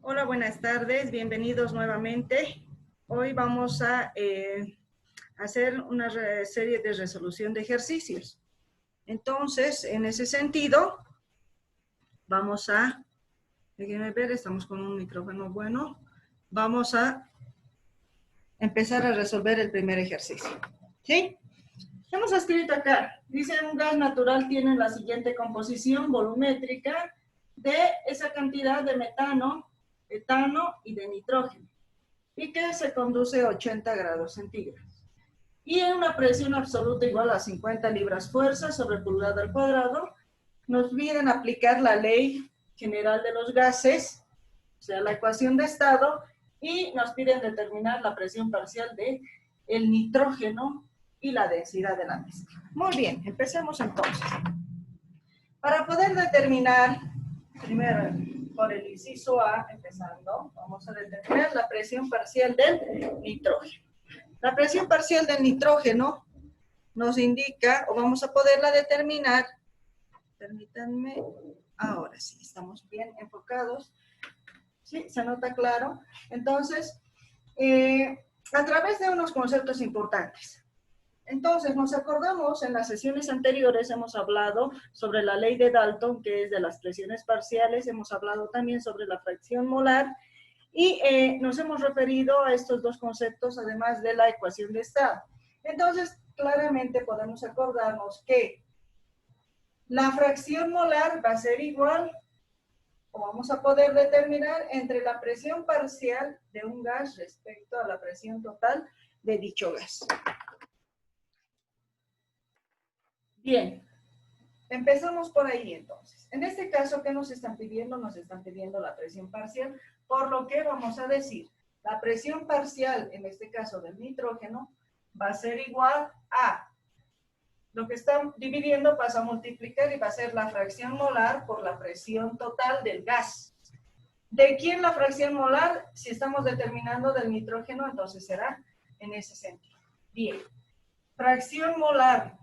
Hola, buenas tardes, bienvenidos nuevamente. Hoy vamos a hacer una serie de resolución de ejercicios. Entonces, en ese sentido, vamos a, déjenme ver, estamos con un micrófono bueno. Vamos a empezar a resolver el primer ejercicio. ¿Sí? Hemos escrito acá, dice un gas natural tiene la siguiente composición volumétrica de esa cantidad de metano, etano y de nitrógeno, y que se conduce a 80 grados centígrados. Y en una presión absoluta igual a 50 libras fuerza sobre pulgada al cuadrado, nos piden aplicar la ley general de los gases, o sea, la ecuación de estado, y nos piden determinar la presión parcial de el nitrógeno y la densidad de la mezcla. Muy bien, empecemos entonces. Para poder determinar, primero por el inciso A, empezando, vamos a determinar la presión parcial del nitrógeno. La presión parcial del nitrógeno nos indica, o vamos a poderla determinar, permítanme, ahora sí, estamos bien enfocados, ¿sí? ¿Se nota claro? Entonces, a través de unos conceptos importantes. Entonces, nos acordamos, en las sesiones anteriores hemos hablado sobre la ley de Dalton, que es de las presiones parciales, hemos hablado también sobre la fracción molar, y nos hemos referido a estos dos conceptos, además de la ecuación de estado. Entonces, claramente podemos acordarnos que la fracción molar va a ser igual, o vamos a poder determinar, entre la presión parcial de un gas respecto a la presión total de dicho gas. Bien, empezamos por ahí entonces. En este caso, ¿qué nos están pidiendo? Nos están pidiendo la presión parcial, por lo que vamos a decir, la presión parcial, en este caso del nitrógeno, va a ser igual a, lo que están dividiendo pasa a multiplicar y va a ser la fracción molar por la presión total del gas. ¿De quién la fracción molar? Si estamos determinando del nitrógeno, entonces será en ese sentido. Bien, fracción molar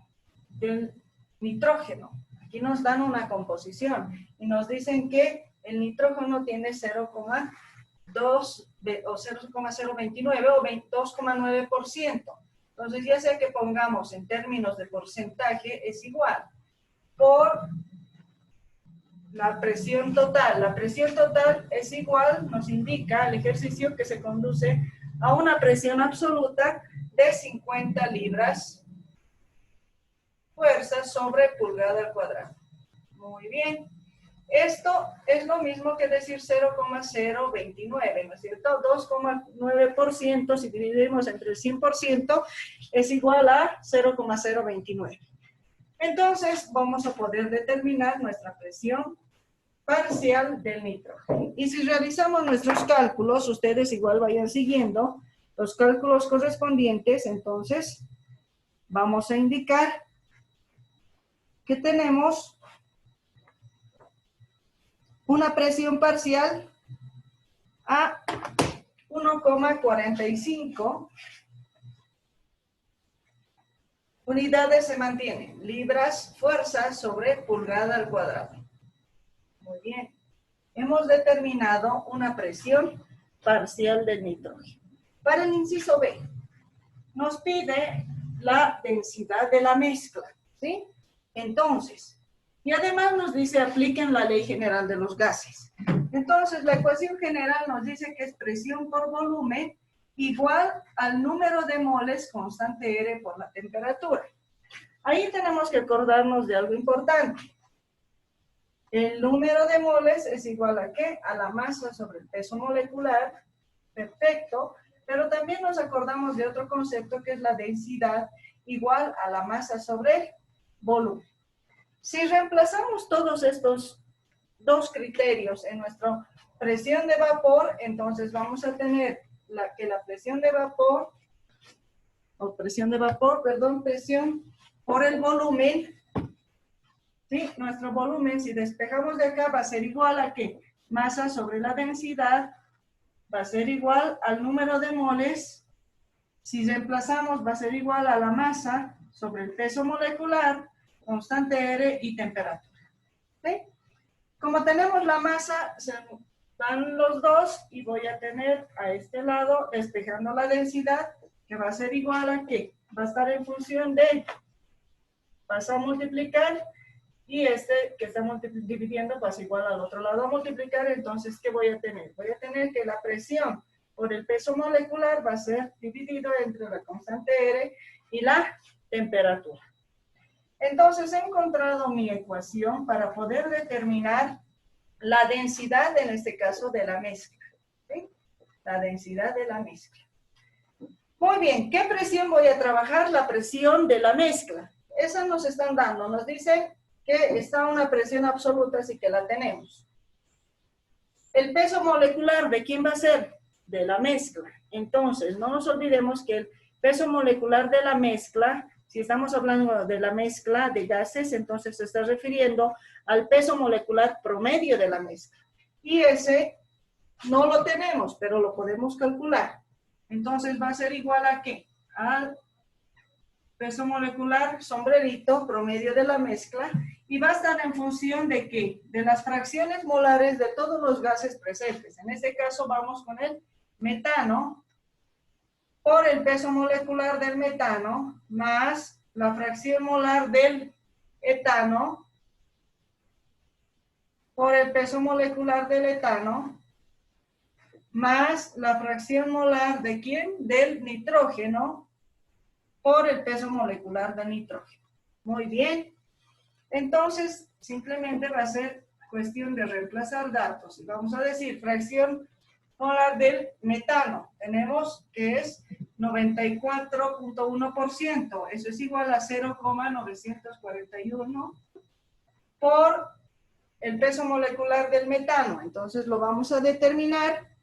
del nitrógeno. Aquí nos dan una composición y nos dicen que el nitrógeno tiene 0,2 o 0,029 o 2,9%. Entonces ya sea que pongamos en términos de porcentaje es igual por la presión total. La presión total es igual, nos indica el ejercicio que se conduce a una presión absoluta de 50 libras fuerza sobre pulgada al cuadrado. Muy bien. Esto es lo mismo que decir 0,029, ¿no es cierto? 2,9% si dividimos entre el 100% es igual a 0,029. Entonces vamos a poder determinar nuestra presión parcial del nitrógeno. Y si realizamos nuestros cálculos, ustedes igual vayan siguiendo los cálculos correspondientes, entonces vamos a indicar que tenemos una presión parcial a 1,45 unidades se mantienen, libras fuerza sobre pulgada al cuadrado. Muy bien. Hemos determinado una presión parcial del nitrógeno. Para el inciso B, nos pide la densidad de la mezcla, ¿sí? Entonces, y además nos dice apliquen la ley general de los gases. Entonces, la ecuación general nos dice que es presión por volumen igual al número de moles constante R por la temperatura. Ahí tenemos que acordarnos de algo importante. El número de moles es igual a ¿qué? A la masa sobre el peso molecular. Perfecto. Pero también nos acordamos de otro concepto que es la densidad igual a la masa sobre el volumen. Si reemplazamos todos estos dos criterios en nuestra presión de vapor, entonces vamos a tener que la presión de vapor, presión por el volumen, ¿sí? Nuestro volumen, si despejamos de acá, va a ser igual a ¿qué? Masa sobre la densidad, va a ser igual al número de moles. Si reemplazamos, va a ser igual a la masa sobre el peso molecular, constante R y temperatura. ¿Sí? Como tenemos la masa, van los dos y voy a tener a este lado, despejando la densidad, que va a ser igual a ¿qué? Va a estar en función de, vas a multiplicar, y este que estamos dividiendo pasa igual al otro lado a multiplicar. Entonces, ¿qué voy a tener? Voy a tener que la presión por el peso molecular va a ser dividido entre la constante R y la temperatura. Entonces, he encontrado mi ecuación para poder determinar la densidad, en este caso, de la mezcla. ¿Sí? La densidad de la mezcla. Muy bien, ¿qué presión voy a trabajar? La presión de la mezcla. Esa nos están dando, nos dicen que está una presión absoluta, así que la tenemos. El peso molecular, ¿de quién va a ser? De la mezcla. Entonces, no nos olvidemos que el peso molecular de la mezcla, si estamos hablando de la mezcla de gases, entonces se está refiriendo al peso molecular promedio de la mezcla. Y ese no lo tenemos, pero lo podemos calcular. Entonces va a ser igual a ¿qué? Al peso molecular sombrerito promedio de la mezcla, y va a estar en función de ¿qué? De las fracciones molares de todos los gases presentes. En este caso vamos con el metano, por el peso molecular del metano, más la fracción molar del etano, por el peso molecular del etano, más la fracción molar ¿de quién? Del nitrógeno, por el peso molecular del nitrógeno. Muy bien. Entonces, simplemente va a ser cuestión de reemplazar datos. Y vamos a decir fracción molar del metano. Tenemos que es 94.1%. Eso es igual a 0,941 por el peso molecular del metano. Entonces, lo vamos a determinar.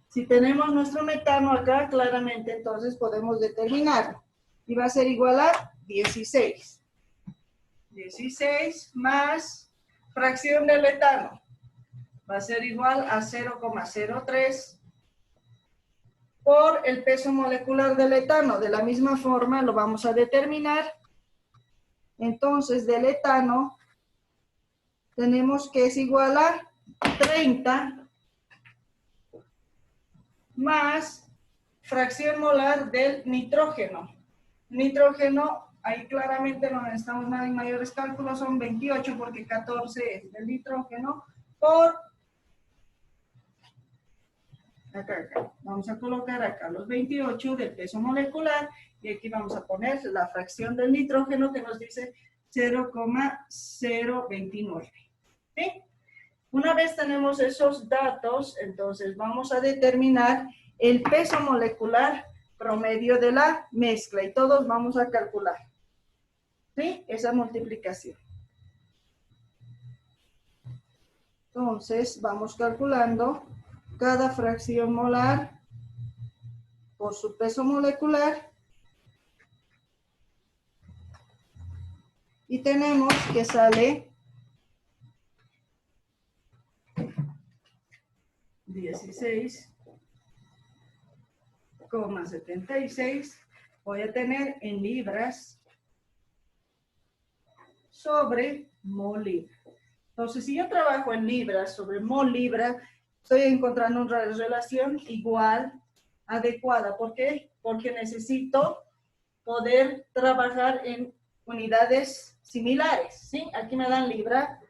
Si tenemos nuestro metano acá, claramente, entonces podemos determinarlo. Y va a ser igual a 16. 16 más fracción del etano. Va a ser igual a 0,03 por el peso molecular del etano. De la misma forma lo vamos a determinar. Entonces, del etano tenemos que es igual a 30 más fracción molar del nitrógeno. Nitrógeno, ahí claramente no necesitamos más mayores cálculos, son 28 porque 14 es del nitrógeno por, acá, vamos a colocar acá los 28 del peso molecular, y aquí vamos a poner la fracción del nitrógeno que nos dice 0,029. ¿Sí? Una vez tenemos esos datos, entonces vamos a determinar el peso molecular promedio de la mezcla, y todos vamos a calcular, ¿sí? Esa multiplicación. Entonces, vamos calculando cada fracción molar por su peso molecular, y tenemos que sale 16,76. Voy a tener en libras sobre mol libra. Entonces, si yo trabajo en libras sobre mol libra, estoy encontrando una relación igual, adecuada. ¿Por qué? Porque necesito poder trabajar en unidades similares, ¿sí? Aquí me dan libra,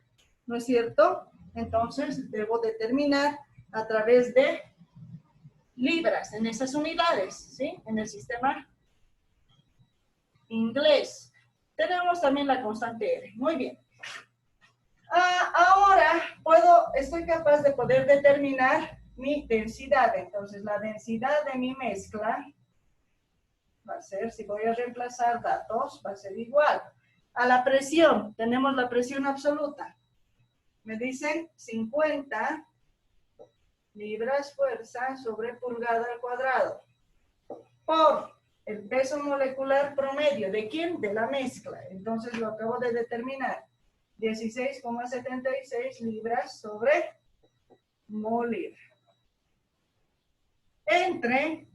¿no es cierto? Entonces, debo determinar a través de libras en esas unidades, ¿sí? En el sistema inglés. Tenemos también la constante R. Muy bien. Ahora estoy capaz de poder determinar mi densidad. Entonces, la densidad de mi mezcla va a ser, si voy a reemplazar datos, va a ser igual a la presión. Tenemos la presión absoluta. Me dicen 50 libras fuerza sobre pulgada al cuadrado por el peso molecular promedio. ¿De quién? De la mezcla. Entonces lo acabo de determinar. 16,76 libras sobre mol libra. Entre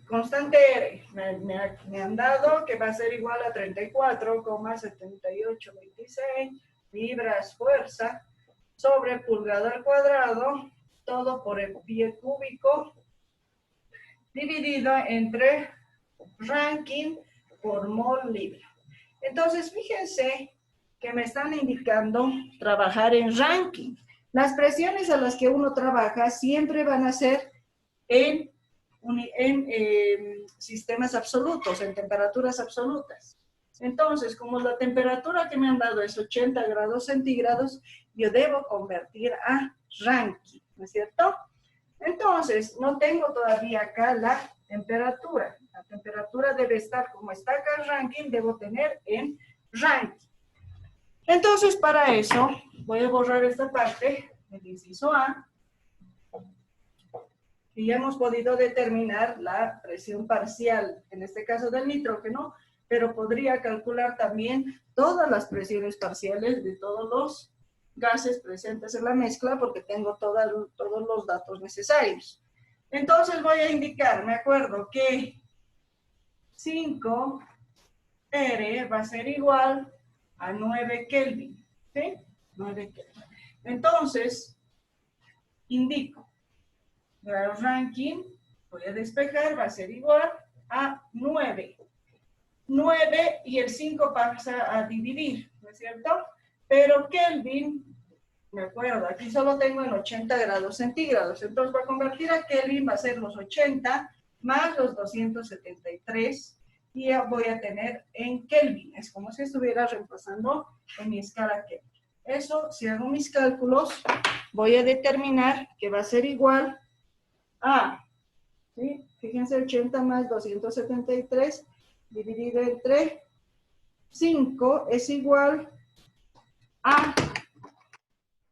constante R. Me han dado que va a ser igual a 34,7826 libras fuerza sobre pulgada al cuadrado, todo por el pie cúbico, dividido entre Rankine por mol libra. Entonces, fíjense que me están indicando trabajar en Rankine. Las presiones a las que uno trabaja siempre van a ser en sistemas absolutos, en temperaturas absolutas. Entonces, como la temperatura que me han dado es 80 grados centígrados, yo debo convertir a Rankine, ¿no es cierto? Entonces, no tengo todavía acá la temperatura. La temperatura debe estar como está acá en Rankine, debo tener en Rankine. Entonces, para eso, voy a borrar esta parte del inciso A. Y ya hemos podido determinar la presión parcial, en este caso del nitrógeno, pero podría calcular también todas las presiones parciales de todos los gases presentes en la mezcla, porque tengo todos los datos necesarios. Entonces voy a indicar, me acuerdo que 5R va a ser igual a 9 Kelvin, ¿sí? 9 Kelvin. Entonces, indico, Rankine, voy a despejar, va a ser igual a 9. 9 y el 5 pasa a dividir, ¿no es cierto? Pero Kelvin, me acuerdo, aquí solo tengo en 80 grados centígrados, entonces para convertir a Kelvin va a ser los 80 más los 273 y ya voy a tener en Kelvin, es como si estuviera reemplazando en mi escala Kelvin. Eso, si hago mis cálculos, voy a determinar que va a ser igual a, ¿sí? Fíjense, 80 más 273 dividido entre 5 es igual a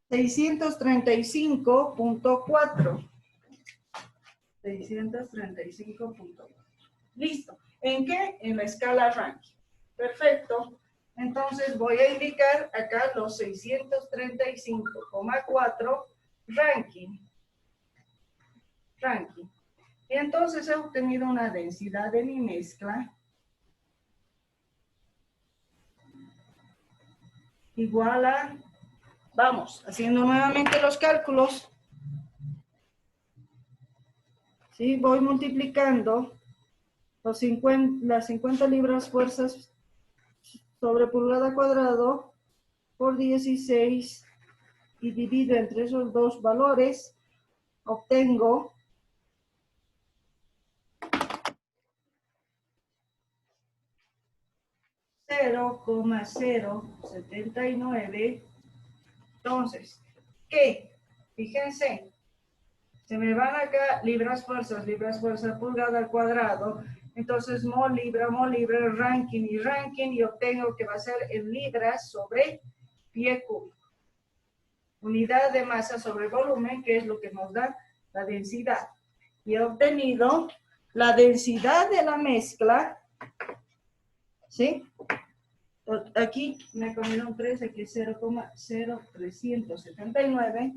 635.4. 635.4. Listo. ¿En qué? En la escala Rankine. Perfecto. Entonces voy a indicar acá los 635,4 Rankine. Y entonces he obtenido una densidad de mi mezcla igual a, vamos, haciendo nuevamente los cálculos, ¿sí? Voy multiplicando las 50 libras fuerzas sobre pulgada cuadrado por 16 y divido entre esos dos valores, obtengo 0,079. Entonces, ¿qué? Fíjense, se me van acá libras fuerza, pulgada al cuadrado. Entonces, mol, libra, Rankine y Rankine, y obtengo que va a ser en libras sobre pie cúbico. Unidad de masa sobre volumen, que es lo que nos da la densidad. Y he obtenido la densidad de la mezcla, ¿sí? Aquí me comieron 3, aquí 0,0379,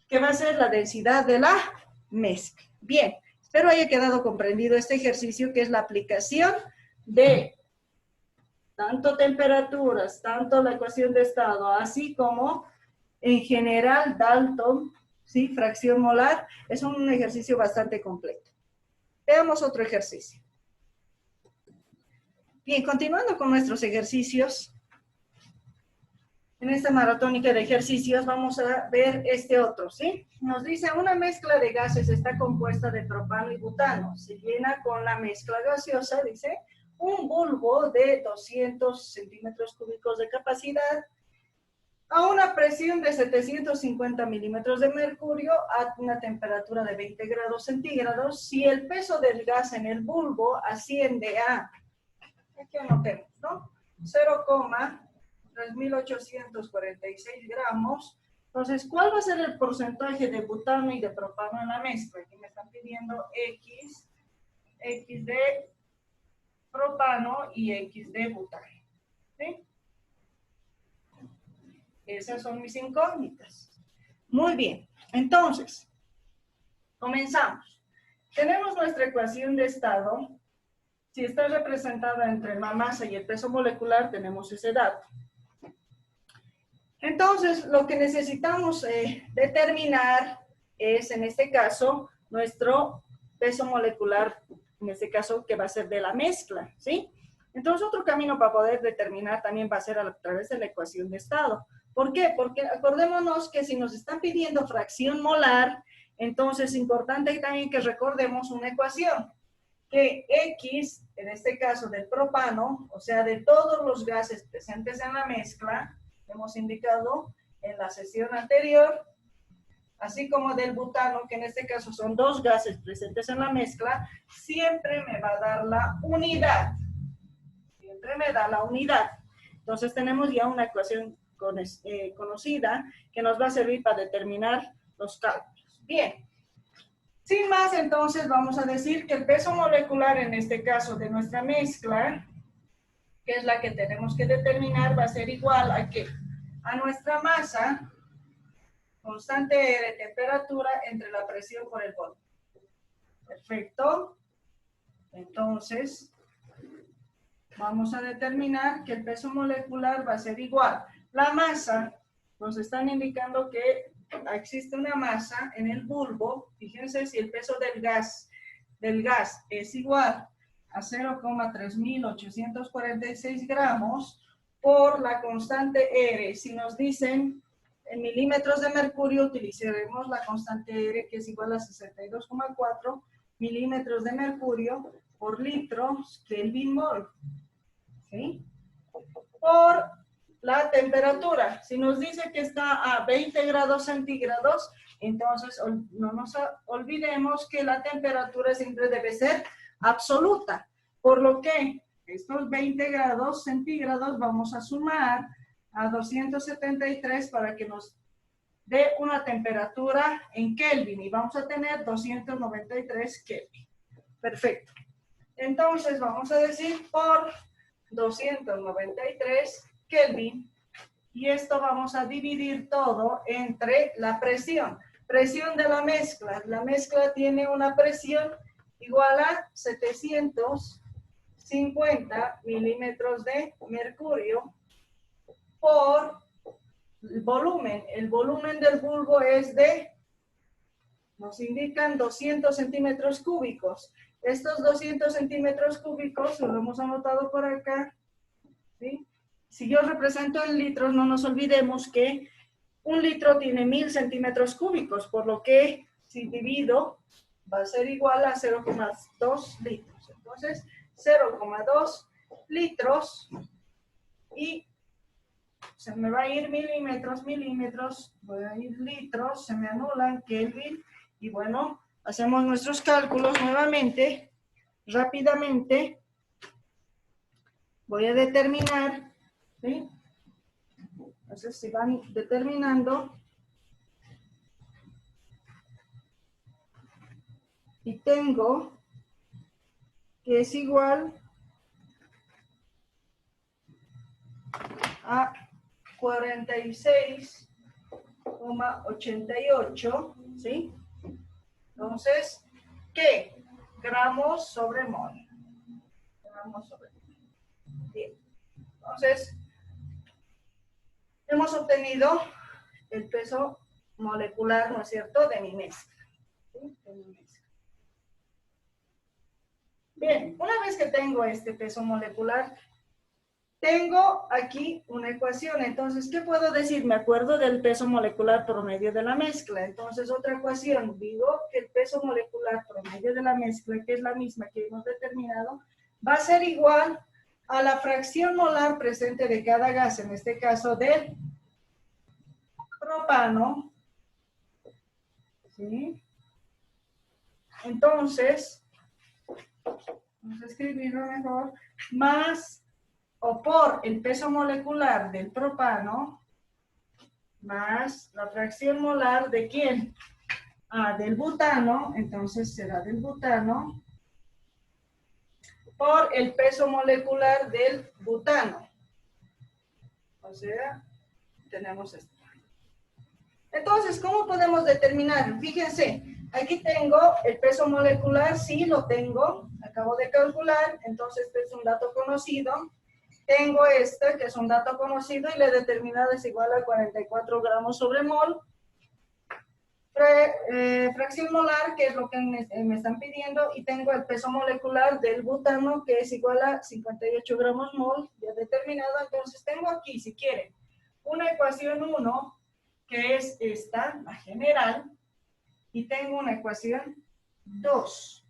que va a ser la densidad de la mezcla. Bien, espero haya quedado comprendido este ejercicio, que es la aplicación de tanto temperaturas, tanto la ecuación de estado, así como en general Dalton, ¿sí? Fracción molar. Es un ejercicio bastante completo. Veamos otro ejercicio. Bien, continuando con nuestros ejercicios, en esta maratónica de ejercicios vamos a ver este otro, ¿sí? Nos dice, una mezcla de gases está compuesta de propano y butano. Se llena con la mezcla gaseosa, dice, un bulbo de 200 centímetros cúbicos de capacidad a una presión de 750 milímetros de mercurio a una temperatura de 20 grados centígrados. Si el peso del gas en el bulbo asciende a, aquí anotemos, ¿no? 0,3846 gramos. Entonces, ¿cuál va a ser el porcentaje de butano y de propano en la mezcla? Aquí me están pidiendo X de propano y X de butano. ¿Sí? Esas son mis incógnitas. Muy bien. Entonces, comenzamos. Tenemos nuestra ecuación de estado. Si está representada entre la masa y el peso molecular, tenemos ese dato. Entonces, lo que necesitamos determinar es, en este caso, nuestro peso molecular, en este caso, que va a ser de la mezcla, ¿sí? Entonces, otro camino para poder determinar también va a ser a través de la ecuación de estado. ¿Por qué? Porque acordémonos que si nos están pidiendo fracción molar, entonces es importante también que recordemos una ecuación, que X, en este caso del propano, o sea, de todos los gases presentes en la mezcla, hemos indicado en la sesión anterior, así como del butano, que en este caso son dos gases presentes en la mezcla, siempre me va a dar la unidad. Siempre me da la unidad. Entonces tenemos ya una ecuación conocida que nos va a servir para determinar los cálculos. Bien. Sin más, entonces vamos a decir que el peso molecular, en este caso de nuestra mezcla, que es la que tenemos que determinar, va a ser igual a ¿qué? A nuestra masa, constante de temperatura entre la presión por el volumen. Perfecto. Entonces, vamos a determinar que el peso molecular va a ser igual. La masa, nos están indicando que existe una masa en el bulbo. Fíjense si el peso del gas es igual a 0,3846 gramos por la constante R. Si nos dicen en milímetros de mercurio, utilizaremos la constante R, que es igual a 62,4 milímetros de mercurio por litros Kelvin mol. ¿Sí? Por la temperatura. Si nos dice que está a 20 grados centígrados, entonces no nos olvidemos que la temperatura siempre debe ser absoluta. Por lo que estos 20 grados centígrados vamos a sumar a 273 para que nos dé una temperatura en Kelvin. Y vamos a tener 293 Kelvin. Perfecto. Entonces vamos a decir por 293 Kelvin, y esto vamos a dividir todo entre la presión. Presión de la mezcla. La mezcla tiene una presión igual a 750 milímetros de mercurio por el volumen. El volumen del bulbo es de, nos indican 200 centímetros cúbicos. Estos 200 centímetros cúbicos, lo hemos anotado por acá, ¿sí? Si yo represento en litros, no nos olvidemos que un litro tiene 1000 centímetros cúbicos, por lo que si divido, va a ser igual a 0,2 litros. Entonces, 0,2 litros y se me va a ir milímetros, voy a ir litros, se me anulan Kelvin y bueno, hacemos nuestros cálculos nuevamente, rápidamente. Voy a determinar, ¿sí? Entonces, si van determinando, y tengo que es igual a 46,88, ¿sí? Entonces, ¿qué? Gramos sobre mol. Gramos sobre mol. Bien. Entonces, hemos obtenido el peso molecular, ¿no es cierto?, de mi mezcla. ¿Sí? De mi mezcla. Bien, una vez que tengo este peso molecular, tengo aquí una ecuación. Entonces, ¿qué puedo decir? Me acuerdo del peso molecular promedio de la mezcla. Entonces, otra ecuación. Digo que el peso molecular promedio de la mezcla, que es la misma que hemos determinado, va a ser igual a la fracción molar presente de cada gas, en este caso del propano. ¿Sí? Entonces, vamos a escribirlo mejor, más o por el peso molecular del propano, más la fracción molar de ¿quién? Del butano, entonces será del butano, por el peso molecular del butano. O sea, tenemos esto. Entonces, ¿cómo podemos determinar? Fíjense, aquí tengo el peso molecular, sí lo tengo, acabo de calcular, entonces este es un dato conocido. Tengo este, que es un dato conocido, y la determinada es igual a 44 gramos sobre mol. Fracción molar, que es lo que me están pidiendo, y tengo el peso molecular del butano, que es igual a 58 gramos mol, ya determinado. Entonces tengo aquí, si quieren, una ecuación 1, que es esta, la general, y tengo una ecuación 2.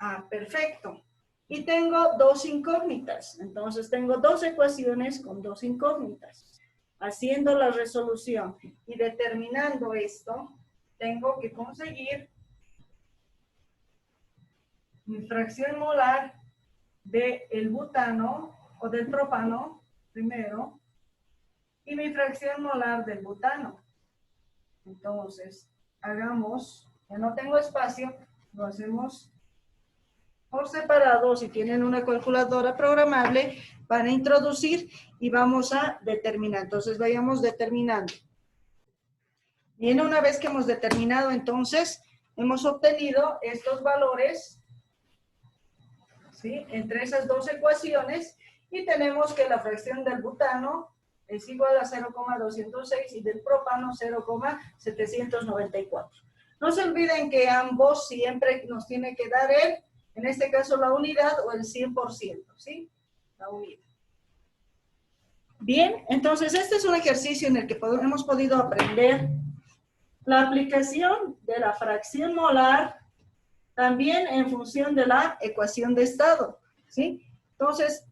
Ah, perfecto. Y tengo dos incógnitas. Entonces tengo dos ecuaciones con dos incógnitas. Haciendo la resolución y determinando esto, tengo que conseguir mi fracción molar del butano o del propano primero y mi fracción molar del butano. Entonces, hagamos, ya no tengo espacio, lo hacemos por separado. Si tienen una calculadora programable, van a introducir y vamos a determinar. Entonces, vayamos determinando. Bien, una vez que hemos determinado, entonces, hemos obtenido estos valores, ¿sí?, entre esas dos ecuaciones, y tenemos que la fracción del butano es igual a 0,206 y del propano 0,794. No se olviden que ambos siempre nos tiene que dar en este caso la unidad o el 100%, ¿sí? La unidad. Bien, entonces este es un ejercicio en el que hemos podido aprender la aplicación de la fracción molar también en función de la ecuación de estado, ¿sí? Entonces,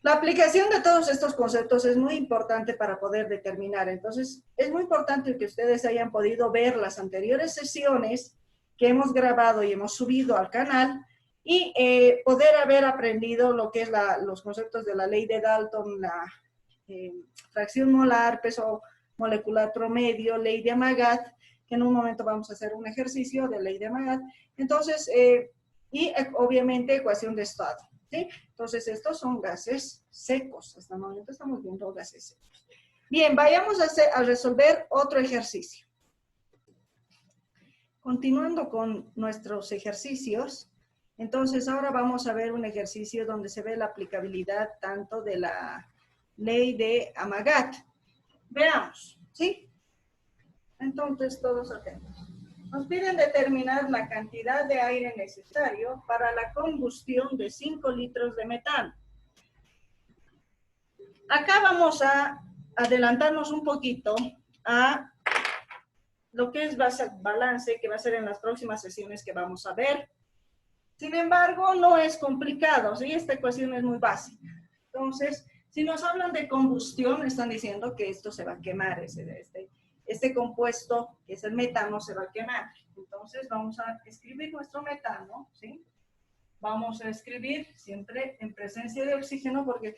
la aplicación de todos estos conceptos es muy importante para poder determinar. Entonces, es muy importante que ustedes hayan podido ver las anteriores sesiones que hemos grabado y hemos subido al canal y poder haber aprendido lo que es los conceptos de la ley de Dalton, la fracción molar, peso molecular promedio, ley de Amagat, que en un momento vamos a hacer un ejercicio de ley de Amagat. Entonces, obviamente ecuación de estado, ¿sí? Entonces, estos son gases secos. Hasta el momento estamos viendo gases secos. Bien, vayamos a resolver otro ejercicio. Continuando con nuestros ejercicios, entonces ahora vamos a ver un ejercicio donde se ve la aplicabilidad tanto de la ley de Amagat. Veamos, ¿sí? Entonces, todos atentos. Nos piden determinar la cantidad de aire necesario para la combustión de 5 litros de metano. Acá vamos a adelantarnos un poquito a lo que es balance, que va a ser en las próximas sesiones que vamos a ver. Sin embargo, no es complicado, ¿sí? Esta ecuación es muy básica. Entonces, si nos hablan de combustión, están diciendo que esto se va a quemar, este compuesto, que es el metano, se va a quemar. Entonces, vamos a escribir nuestro metano, ¿sí? Vamos a escribir siempre en presencia de oxígeno, porque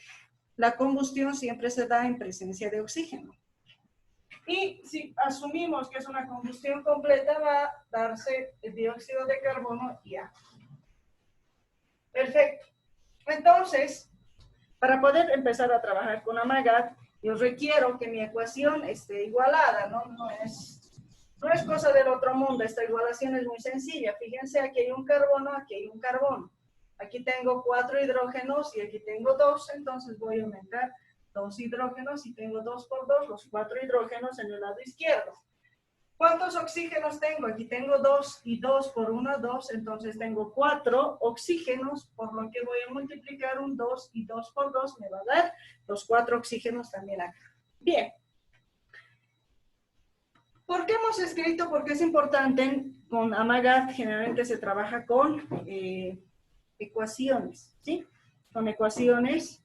la combustión siempre se da en presencia de oxígeno. Y si asumimos que es una combustión completa, va a darse el dióxido de carbono y agua. Perfecto. Entonces, para poder empezar a trabajar con Amagat, yo requiero que mi ecuación esté igualada, ¿no? No es cosa del otro mundo. Esta igualación es muy sencilla. Fíjense, aquí hay un carbono, aquí hay un carbono. Aquí tengo 4 hidrógenos y aquí tengo 2, entonces voy a aumentar 2 hidrógenos y tengo 2 por 2, los 4 hidrógenos en el lado izquierdo. ¿Cuántos oxígenos tengo? Aquí tengo 2 y 2 por 1, 2, entonces tengo 4 oxígenos, por lo que voy a multiplicar un 2 y 2 por 2 me va a dar los 4 oxígenos también acá. Bien. ¿Por qué hemos escrito? Porque es importante, con Amagat generalmente se trabaja con ecuaciones, ¿sí? Con ecuaciones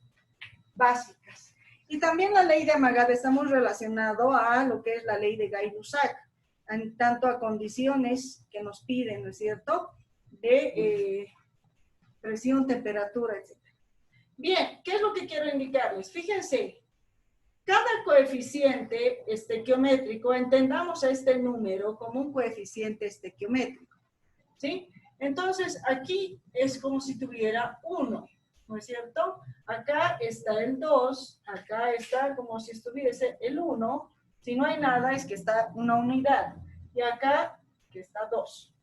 básicas. Y también la ley de Amagat está muy relacionado a lo que es la ley de Gay-Lussac, tanto a condiciones que nos piden, ¿no es cierto?, de presión, temperatura, etc. Bien, ¿qué es lo que quiero indicarles? Fíjense, cada coeficiente estequiométrico, entendamos a este número como un coeficiente estequiométrico, ¿sí? Entonces, aquí es como si tuviera 1, ¿no es cierto? Acá está el 2, acá está como si estuviese el 1, si no hay nada es que está una unidad, y acá que está 2.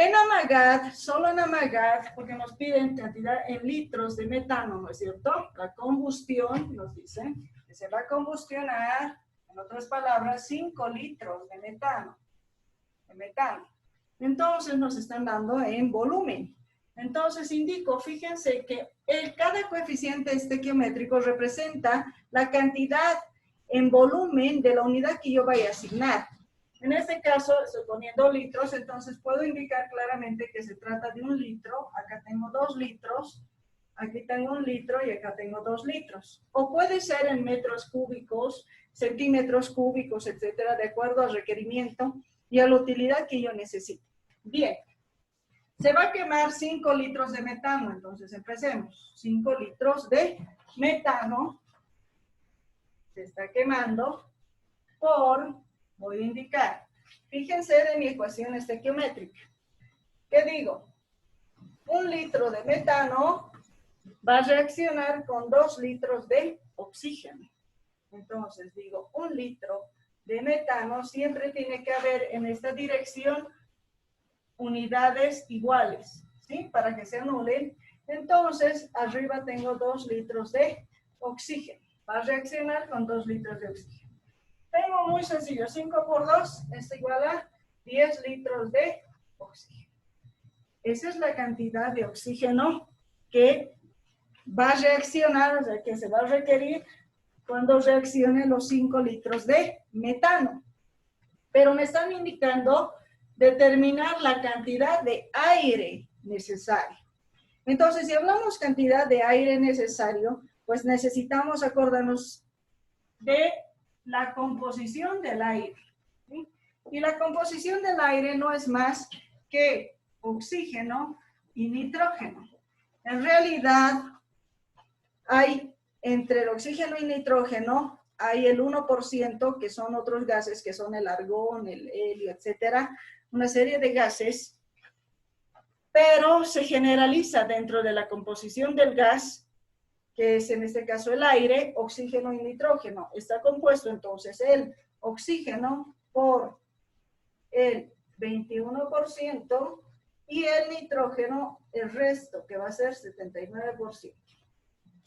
En Amagat, solo en Amagat, porque nos piden cantidad en litros de metano, ¿no es cierto? La combustión, nos dicen, que se va a combustionar, en otras palabras, 5 litros de metano. Entonces nos están dando en volumen. Entonces indico, fíjense que cada coeficiente estequiométrico representa la cantidad en volumen de la unidad que yo vaya a asignar. En este caso estoy poniendo litros, entonces puedo indicar claramente que se trata de 1 litro. Acá tengo 2 litros, aquí tengo 1 litro y acá tengo 2 litros. O puede ser en metros cúbicos, centímetros cúbicos, etcétera, de acuerdo al requerimiento y a la utilidad que yo necesite. Bien, se va a quemar 5 litros de metano, entonces empecemos. 5 litros de metano se está quemando por, voy a indicar, fíjense en mi ecuación estequiométrica. ¿Qué digo? 1 litro de metano va a reaccionar con 2 litros de oxígeno. Entonces digo, 1 litro de metano siempre tiene que haber en esta dirección unidades iguales, ¿sí? Para que se anulen. Entonces, arriba tengo 2 litros de oxígeno. Va a reaccionar con 2 litros de oxígeno. Tengo muy sencillo, 5 por 2 es igual a 10 litros de oxígeno. Esa es la cantidad de oxígeno que va a reaccionar, o sea, que se va a requerir cuando reaccione los 5 litros de metano. Pero me están indicando determinar la cantidad de aire necesario. Entonces, si hablamos cantidad de aire necesario, pues necesitamos acordarnos de la composición del aire, ¿sí? Y la composición del aire no es más que oxígeno y nitrógeno. En realidad, hay entre el oxígeno y nitrógeno, hay el 1% que son otros gases, que son el argón, el helio, etcétera, una serie de gases, pero se generaliza dentro de la composición del gas, que es en este caso el aire, oxígeno y nitrógeno. Está compuesto entonces el oxígeno por el 21% y el nitrógeno el resto, que va a ser 79%.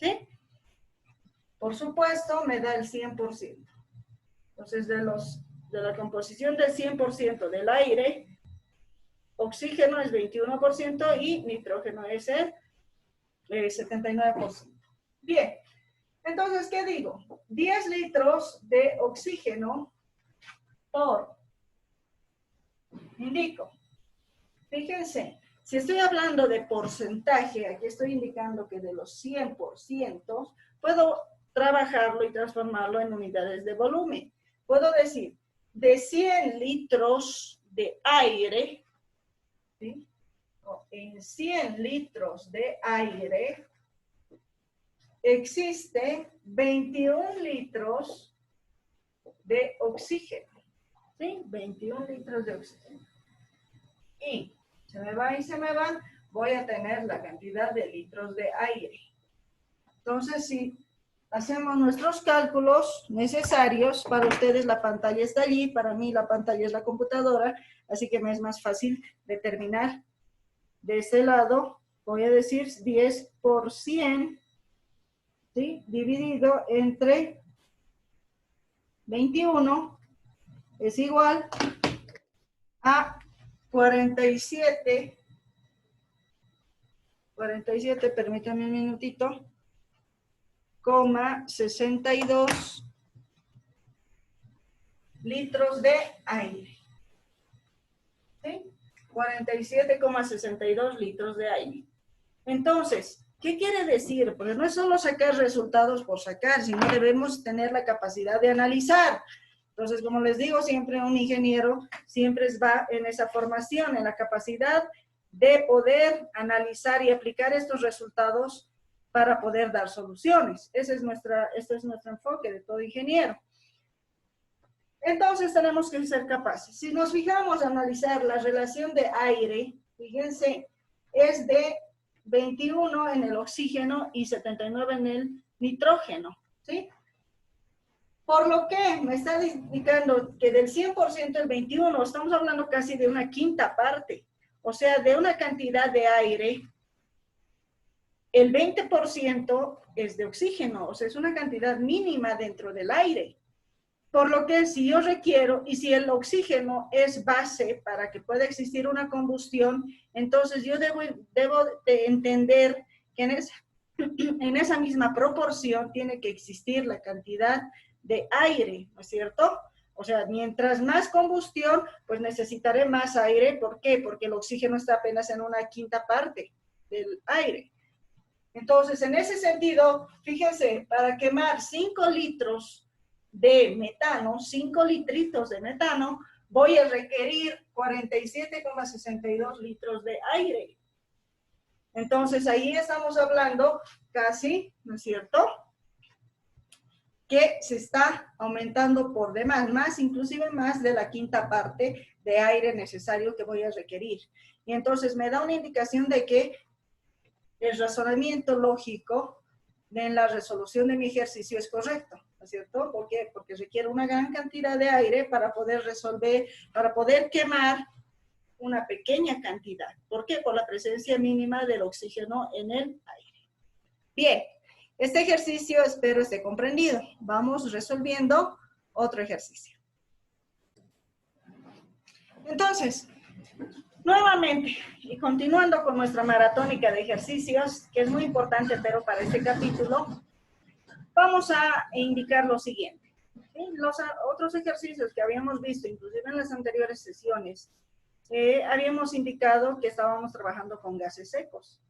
¿Sí? Por supuesto, me da el 100%. Entonces, de la composición del 100% del aire, oxígeno es 21% y nitrógeno es el 79%. Bien, entonces, ¿qué digo? 10 litros de oxígeno por, indico, fíjense, si estoy hablando de porcentaje, aquí estoy indicando que de los 100%, puedo trabajarlo y transformarlo en unidades de volumen. Puedo decir, de 100 litros de aire, ¿sí? En 100 litros de aire, existe 21 litros de oxígeno, ¿sí? 21 litros de oxígeno. Y se me va y se me va, voy a tener la cantidad de litros de aire. Entonces, si hacemos nuestros cálculos necesarios, para ustedes la pantalla está allí, para mí la pantalla es la computadora, así que me es más fácil determinar. De este lado, voy a decir 10 por 100, ¿sí? Dividido entre 21 es igual a 47, permítanme un minutito, 62 litros de aire. ¿Sí? 47,62 litros de aire. Entonces, ¿qué quiere decir? Porque no es solo sacar resultados por sacar, sino debemos tener la capacidad de analizar. Entonces, como les digo, siempre un ingeniero siempre va en esa formación, en la capacidad de poder analizar y aplicar estos resultados para poder dar soluciones. Este es nuestro enfoque de todo ingeniero. Entonces tenemos que ser capaces. Si nos fijamos a analizar la relación de aire, fíjense, es de 21 en el oxígeno y 79 en el nitrógeno, ¿sí? Por lo que me está indicando que del 100% el 21, estamos hablando casi de una quinta parte. o sea, de una cantidad de aire, el 20% es de oxígeno, o sea, es una cantidad mínima dentro del aire. Por lo que si yo requiero, y si el oxígeno es base para que pueda existir una combustión, entonces yo debo de entender que en esa misma proporción tiene que existir la cantidad de aire, ¿no es cierto? O sea, mientras más combustión, pues necesitaré más aire. ¿Por qué? Porque el oxígeno está apenas en una quinta parte del aire. Entonces, en ese sentido, fíjense, para quemar 5 litros de metano, 5 litritos de metano, voy a requerir 47,62 litros de aire. Entonces, ahí estamos hablando casi, ¿no es cierto?, que se está aumentando por demás, más, inclusive más de la quinta parte de aire necesario que voy a requerir. Y entonces me da una indicación de que el razonamiento lógico de la resolución de mi ejercicio es correcto, ¿no es cierto? ¿Por qué? Porque requiere una gran cantidad de aire para poder resolver, para poder quemar una pequeña cantidad. ¿Por qué? Por la presencia mínima del oxígeno en el aire. Bien, este ejercicio espero esté comprendido. Vamos resolviendo otro ejercicio. Entonces, nuevamente, y continuando con nuestra maratónica de ejercicios, que es muy importante, pero para este capítulo, vamos a indicar lo siguiente. ¿Sí? Los otros ejercicios que habíamos visto, inclusive en las anteriores sesiones, habíamos indicado que estábamos trabajando con gases secos.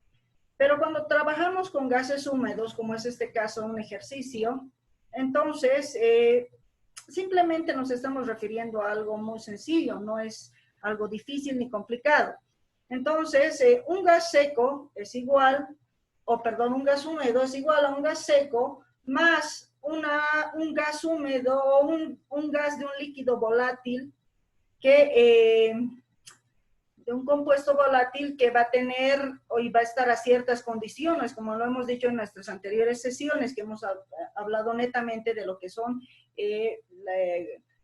Pero cuando trabajamos con gases húmedos, como es este caso un ejercicio, entonces simplemente nos estamos refiriendo a algo muy sencillo, no es algo difícil ni complicado. Entonces, un gas seco es igual, un gas húmedo es igual a un gas seco más un gas húmedo o un gas de un líquido volátil que... de un compuesto volátil que va a tener o va a estar a ciertas condiciones, como lo hemos dicho en nuestras anteriores sesiones, que hemos hablado netamente de lo que son la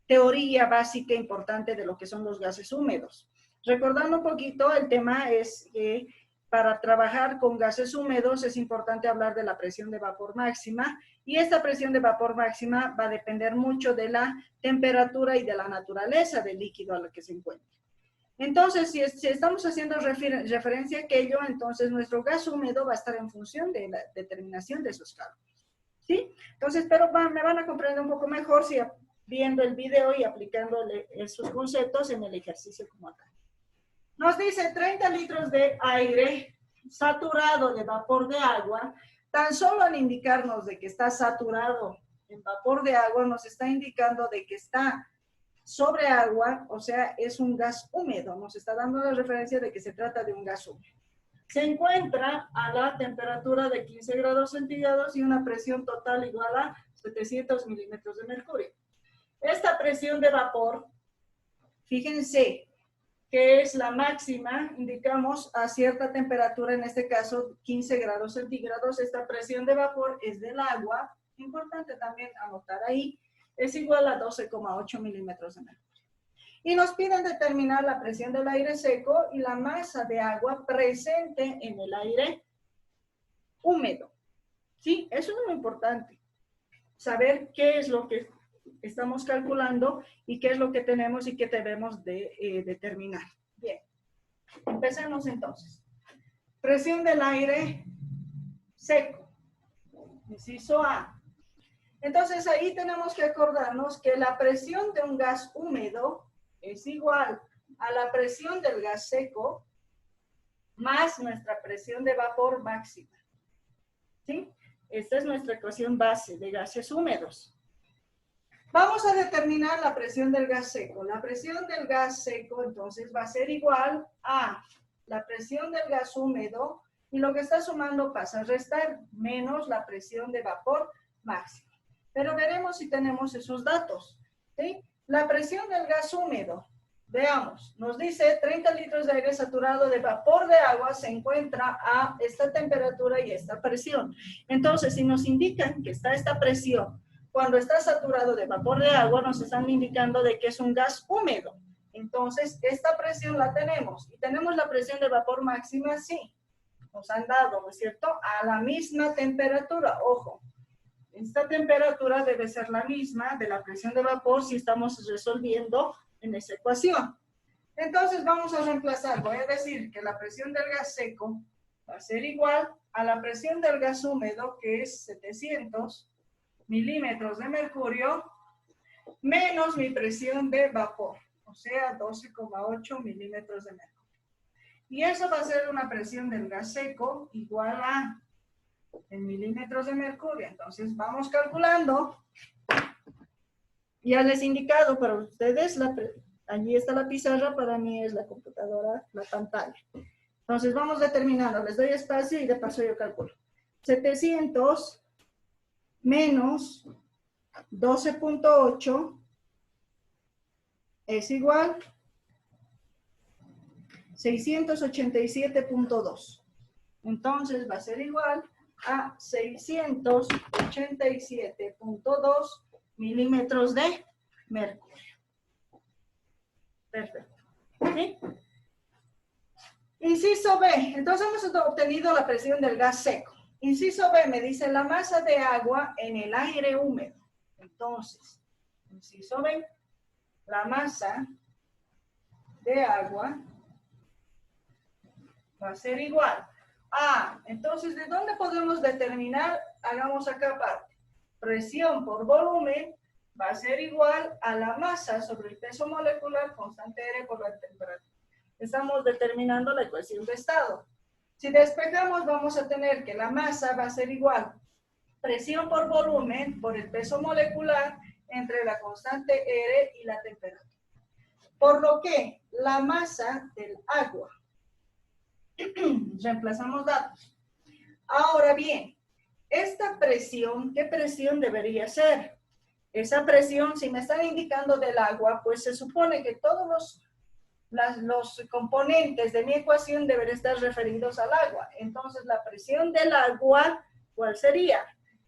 teoría básica importante de lo que son los gases húmedos. Recordando un poquito, el tema es que para trabajar con gases húmedos es importante hablar de la presión de vapor máxima, y esta presión de vapor máxima va a depender mucho de la temperatura y de la naturaleza del líquido a la que se encuentra. Entonces, si estamos haciendo referencia a aquello, entonces nuestro gas húmedo va a estar en función de la determinación de esos cálculos. ¿Sí? Entonces, pero me van a comprender un poco mejor si viendo el video y aplicándole esos conceptos en el ejercicio como tal. Nos dice 30 litros de aire saturado de vapor de agua. Tan solo al indicarnos de que está saturado en vapor de agua, nos está indicando de que está sobre agua, o sea, es un gas húmedo. Nos está dando la referencia de que se trata de un gas húmedo. Se encuentra a la temperatura de 15 grados centígrados y una presión total igual a 700 milímetros de mercurio. Esta presión de vapor, fíjense que es la máxima, indicamos a cierta temperatura, en este caso 15 grados centígrados. Esta presión de vapor es del agua, importante también anotar ahí, es igual a 12,8 milímetros de mercurio. Y nos piden determinar la presión del aire seco y la masa de agua presente en el aire húmedo. ¿Sí? Eso es muy importante. Saber qué es lo que estamos calculando y qué es lo que tenemos y qué debemos de determinar. Bien. Empecemos entonces. Presión del aire seco. Inciso A. Entonces ahí tenemos que acordarnos que la presión de un gas húmedo es igual a la presión del gas seco más nuestra presión de vapor máxima. ¿Sí? Esta es nuestra ecuación base de gases húmedos. Vamos a determinar la presión del gas seco. La presión del gas seco entonces va a ser igual a la presión del gas húmedo, y lo que está sumando pasa a restar menos la presión de vapor máxima. Pero veremos si tenemos esos datos. ¿Sí? La presión del gas húmedo, veamos, nos dice 30 litros de aire saturado de vapor de agua se encuentra a esta temperatura y esta presión. Entonces, si nos indican que está esta presión, cuando está saturado de vapor de agua, nos están indicando de que es un gas húmedo. Entonces, esta presión la tenemos. Y tenemos la presión de vapor máxima, sí. Nos han dado, ¿no es cierto? A la misma temperatura. Ojo, esta temperatura debe ser la misma de la presión de vapor si estamos resolviendo en esa ecuación. Entonces, vamos a reemplazar. Voy a decir que la presión del gas seco va a ser igual a la presión del gas húmedo, que es 700 milímetros de mercurio, menos mi presión de vapor, o sea, 12,8 milímetros de mercurio. Y eso va a ser una presión del gas seco igual a en milímetros de mercurio. Entonces, vamos calculando. Ya les he indicado para ustedes, allí está la pizarra, para mí es la computadora, la pantalla. Entonces, vamos determinando. Les doy espacio y de paso yo calculo. 700 menos 12,8 es igual 687,2. Entonces va a ser igual a 687,2 milímetros de mercurio. Perfecto. ¿Sí? Inciso B. Entonces hemos obtenido la presión del gas seco. Inciso B me dice la masa de agua en el aire húmedo. Entonces, inciso B, la masa de agua va a ser igual a, entonces, ¿de dónde podemos determinar? Hagamos acá parte. Presión por volumen va a ser igual a la masa sobre el peso molecular constante R por la temperatura. Estamos determinando la ecuación de estado. Si despejamos, vamos a tener que la masa va a ser igual presión por volumen por el peso molecular entre la constante R y la temperatura. Por lo que la masa del agua, reemplazamos datos. Ahora bien, esta presión, ¿qué presión debería ser? Esa presión, si me están indicando del agua, pues se supone que todos los componentes de mi ecuación deben estar referidos al agua. Entonces, la presión del agua, ¿cuál sería?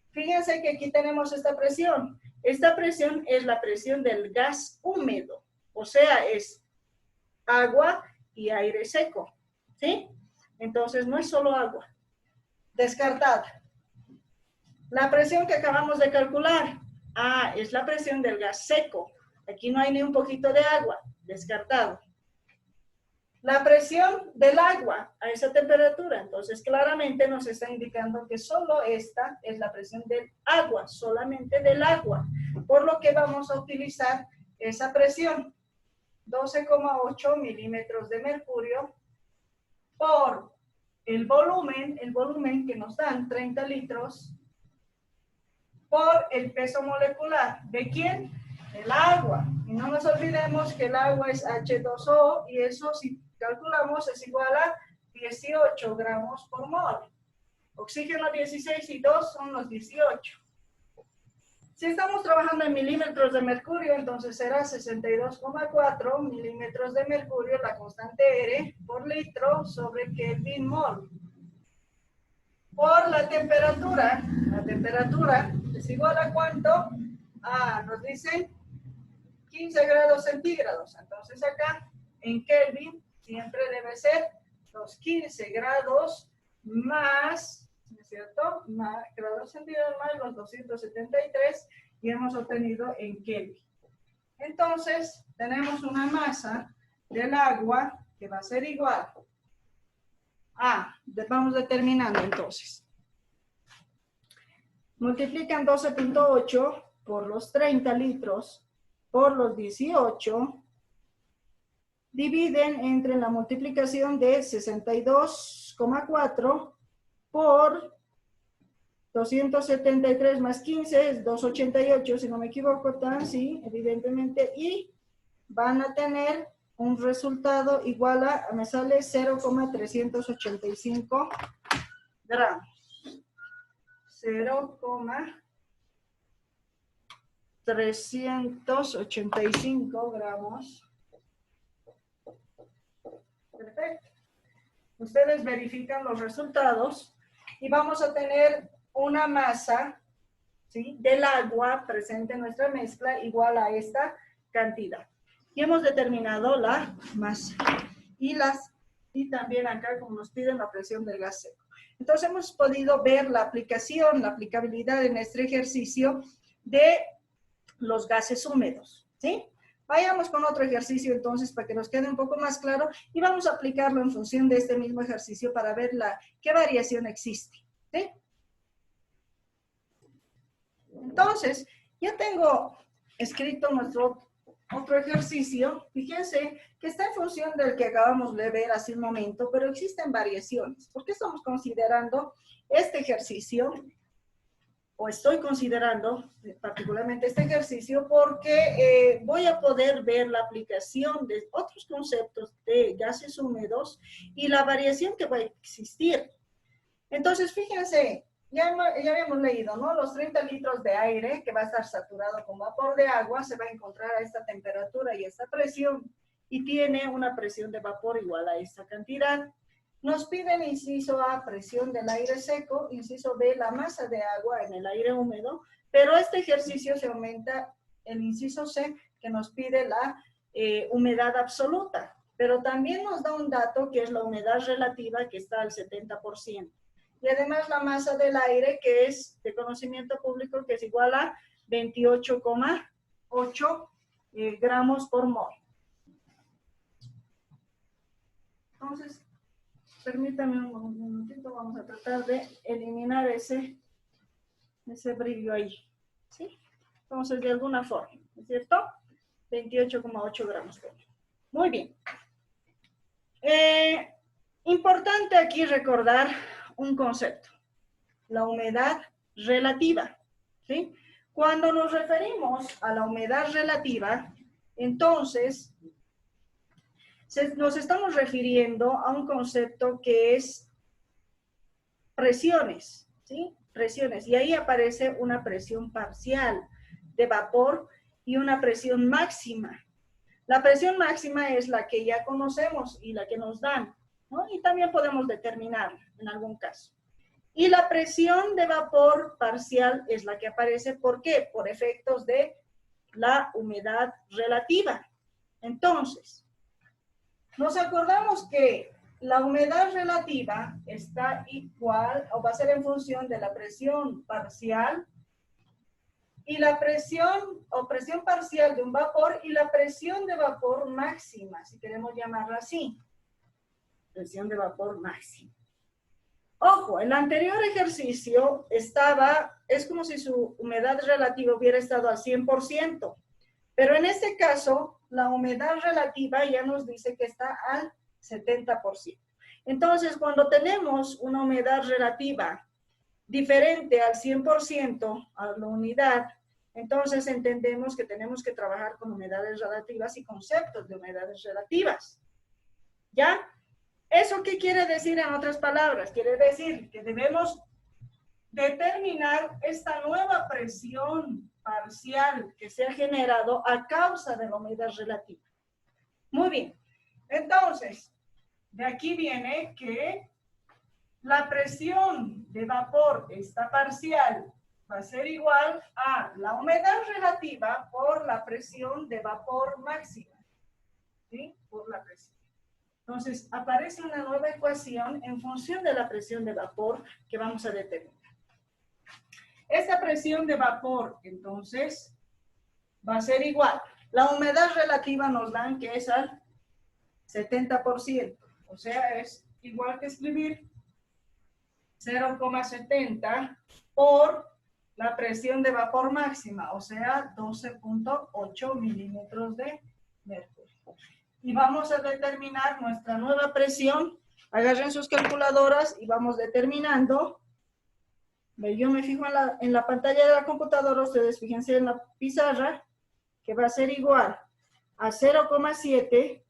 Fíjense que aquí tenemos esta presión. Esta presión es la presión del gas húmedo. O sea, es agua y aire seco. ¿Sí? Entonces, no es solo agua. Descartada. La presión que acabamos de calcular. Es la presión del gas seco. Aquí no hay ni un poquito de agua. Descartado. La presión del agua a esa temperatura. Entonces, claramente nos está indicando que solo esta es la presión del agua, solamente del agua. Por lo que vamos a utilizar esa presión. 12,8 milímetros de mercurio por el volumen que nos dan 30 litros, por el peso molecular. ¿De quién? Del agua. Y no nos olvidemos que el agua es H2O y eso si calculamos es igual a 18 gramos por mol. Oxígeno 16 y 2 son los 18. Si estamos trabajando en milímetros de mercurio, entonces será 62,4 milímetros de mercurio, la constante R, por litro sobre Kelvin mol. Por la temperatura es igual a ¿cuánto? Nos dicen 15 grados centígrados. Entonces acá, en Kelvin, siempre debe ser los 15 grados más, ¿no es cierto? Más grados centígrados más los 273 y hemos obtenido en Kelvin. Entonces, tenemos una masa del agua que va a ser igual a, vamos determinando entonces. Multiplican 12,8 por los 30 litros por los 18. Dividen entre la multiplicación de 62,4 por 273 más 15 es 288, si no me equivoco, sí, evidentemente, y van a tener un resultado igual a, me sale 0,385 gramos. 0,385 gramos. Perfecto. Ustedes verifican los resultados y vamos a tener una masa, ¿sí?, del agua presente en nuestra mezcla igual a esta cantidad. Y hemos determinado la masa. Y también acá, como nos piden, la presión del gas seco. Entonces hemos podido ver la aplicación, la aplicabilidad en este ejercicio de los gases húmedos, ¿sí? Vayamos con otro ejercicio entonces para que nos quede un poco más claro y vamos a aplicarlo en función de este mismo ejercicio para ver qué variación existe, ¿sí? Entonces, ya tengo escrito nuestro otro ejercicio. Fíjense que está en función del que acabamos de ver hace un momento, pero existen variaciones. ¿Por qué estamos considerando este ejercicio? O estoy considerando particularmente este ejercicio porque voy a poder ver la aplicación de otros conceptos de gases húmedos y la variación que va a existir. Entonces, fíjense, ya habíamos leído, ¿no? Los 30 litros de aire que va a estar saturado con vapor de agua se va a encontrar a esta temperatura y esta presión y tiene una presión de vapor igual a esta cantidad. Nos piden inciso A, presión del aire seco, inciso B, la masa de agua en el aire húmedo, pero este ejercicio se aumenta el inciso C, que nos pide la humedad absoluta, pero también nos da un dato que es la humedad relativa, que está al 70%. Y además la masa del aire, que es de conocimiento público, que es igual a 28,8 gramos por mol. Entonces, permítanme un minutito, vamos a tratar de eliminar ese brillo ahí, ¿sí? Entonces, de alguna forma, ¿no es cierto? 28,8 gramos por mol. Muy bien. Importante aquí recordar un concepto, la humedad relativa, ¿sí? Cuando nos referimos a la humedad relativa, entonces nos estamos refiriendo a un concepto que es presiones, ¿sí? Presiones, y ahí aparece una presión parcial de vapor y una presión máxima. La presión máxima es la que ya conocemos y la que nos dan, ¿no? Y también podemos determinar en algún caso. Y la presión de vapor parcial es la que aparece, ¿por qué? Por efectos de la humedad relativa. Entonces, nos acordamos que la humedad relativa está igual o va a ser en función de la presión parcial y la presión o presión parcial de un vapor y la presión de vapor máxima, si queremos llamarla así. Presión de vapor máxima. Ojo, el anterior ejercicio es como si su humedad relativa hubiera estado al 100%, pero en este caso, la humedad relativa ya nos dice que está al 70%. Entonces, cuando tenemos una humedad relativa diferente al 100% a la unidad, entonces entendemos que tenemos que trabajar con humedades relativas y conceptos de humedades relativas. ¿Ya? ¿Eso qué quiere decir en otras palabras? Quiere decir que debemos determinar esta nueva presión parcial que se ha generado a causa de la humedad relativa. Muy bien. Entonces, de aquí viene que la presión de vapor, esta parcial, va a ser igual a la humedad relativa por la presión de vapor máxima. ¿Sí? Por la presión. Entonces, aparece una nueva ecuación en función de la presión de vapor que vamos a determinar. Esta presión de vapor, entonces, va a ser igual. La humedad relativa nos dan que es al 70%. O sea, es igual que escribir 0,70 por la presión de vapor máxima, o sea, 12,8 milímetros de mercurio. Y vamos a determinar nuestra nueva presión. Agarren sus calculadoras y vamos determinando. Yo me fijo en la pantalla de la computadora, ustedes fíjense en la pizarra, que va a ser igual a 0,7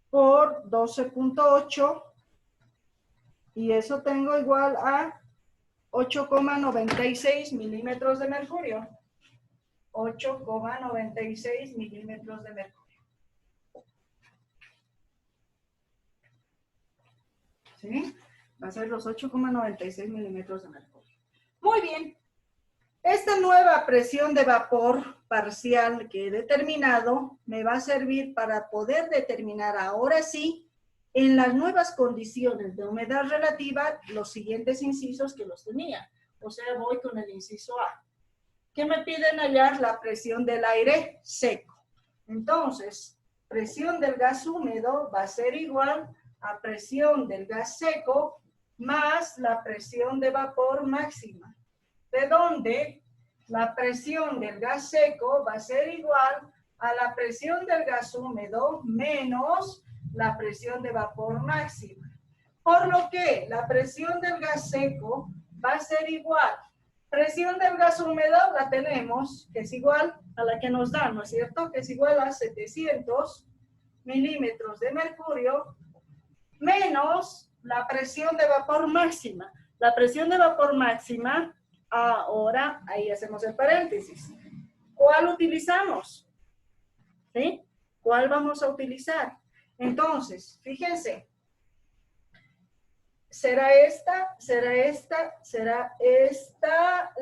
por 12,8 y eso tengo igual a 8,96 milímetros de mercurio. 8,96 milímetros de mercurio. ¿Sí? Va a ser los 8,96 milímetros de mercurio. Muy bien. Esta nueva presión de vapor parcial que he determinado me va a servir para poder determinar ahora sí, en las nuevas condiciones de humedad relativa, los siguientes incisos que los tenía. O sea, voy con el inciso A. ¿Qué me piden hallar? La presión del aire seco. Entonces, presión del gas húmedo va a ser igual a presión del gas seco más la presión de vapor máxima. De donde la presión del gas seco va a ser igual a la presión del gas húmedo menos la presión de vapor máxima. Por lo que la presión del gas seco va a ser igual. Presión del gas húmedo la tenemos, que es igual a la que nos dan, ¿no es cierto? Que es igual a 700 milímetros de mercurio menos la presión de vapor máxima. La presión de vapor máxima, ahora, ahí hacemos el paréntesis. ¿Cuál utilizamos? ¿Sí? ¿Cuál vamos a utilizar? Entonces, fíjense. ¿Será esta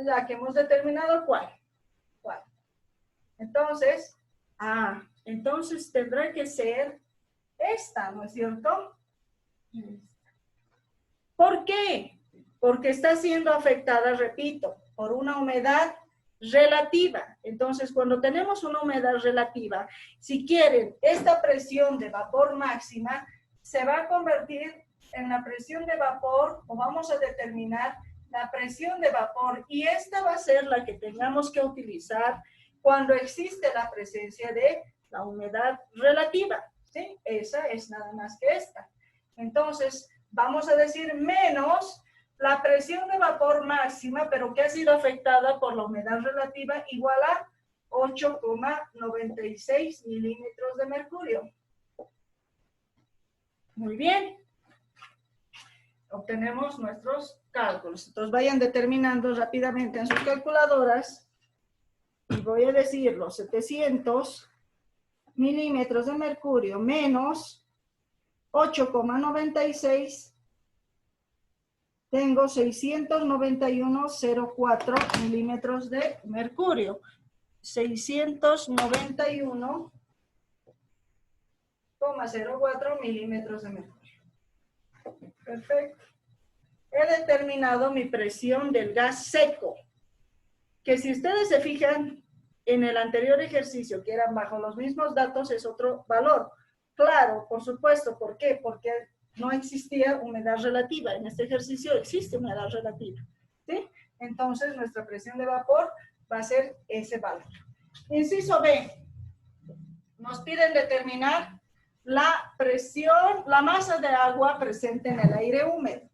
la que hemos determinado? ¿Cuál? ¿Cuál? Entonces, entonces tendrá que ser esta, ¿no es cierto? ¿Por qué? Porque está siendo afectada, repito, por una humedad relativa. Entonces, cuando tenemos una humedad relativa, si quieren, esta presión de vapor máxima se va a convertir en la presión de vapor, o vamos a determinar la presión de vapor, y esta va a ser la que tengamos que utilizar cuando existe la presencia de la humedad relativa, ¿sí? Esa es nada más que esta. Entonces, vamos a decir menos la presión de vapor máxima, pero que ha sido afectada por la humedad relativa, igual a 8,96 milímetros de mercurio. Muy bien. Obtenemos nuestros cálculos. Entonces vayan determinando rápidamente en sus calculadoras y voy a decir los 700 milímetros de mercurio menos 8,96, tengo 691,04 milímetros de mercurio. 691,04 milímetros de mercurio. Perfecto. He determinado mi presión del gas seco, que si ustedes se fijan en el anterior ejercicio, que eran bajo los mismos datos, es otro valor. Claro, por supuesto. ¿Por qué? Porque no existía humedad relativa. En este ejercicio existe humedad relativa, ¿sí? Entonces, nuestra presión de vapor va a ser ese valor. Inciso B. Nos piden determinar la presión, la masa de agua presente en el aire húmedo.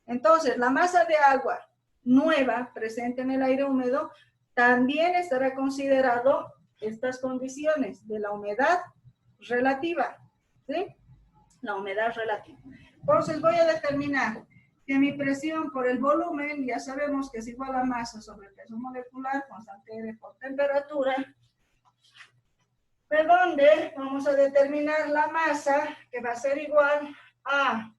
Entonces, la masa de agua nueva presente en el aire húmedo también estará considerado estas condiciones de la humedad relativa, ¿sí? La humedad relativa. Entonces, voy a determinar que mi presión por el volumen, ya sabemos que es igual a masa sobre peso molecular, constante R por temperatura, de donde vamos a determinar la masa, que va a ser igual a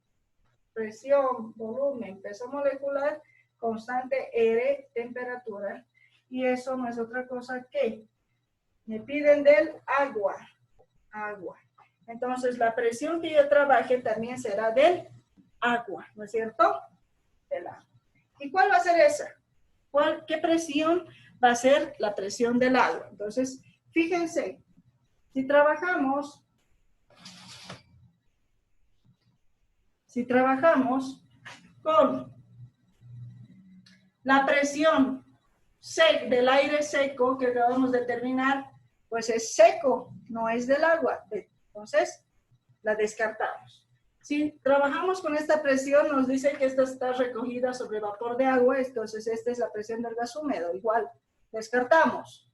presión, volumen, peso molecular, constante R, temperatura. Y eso no es otra cosa que me piden del agua. Entonces, la presión que yo trabaje también será del agua, ¿no es cierto? Del agua. ¿Y cuál va a ser esa? ¿Qué presión va a ser la presión del agua? Entonces, fíjense. Si trabajamos con la presión del aire seco que acabamos de determinar, pues es seco, no es del agua. Entonces, la descartamos. Si trabajamos con esta presión, nos dice que esta está recogida sobre vapor de agua, entonces esta es la presión del gas húmedo. Igual, descartamos.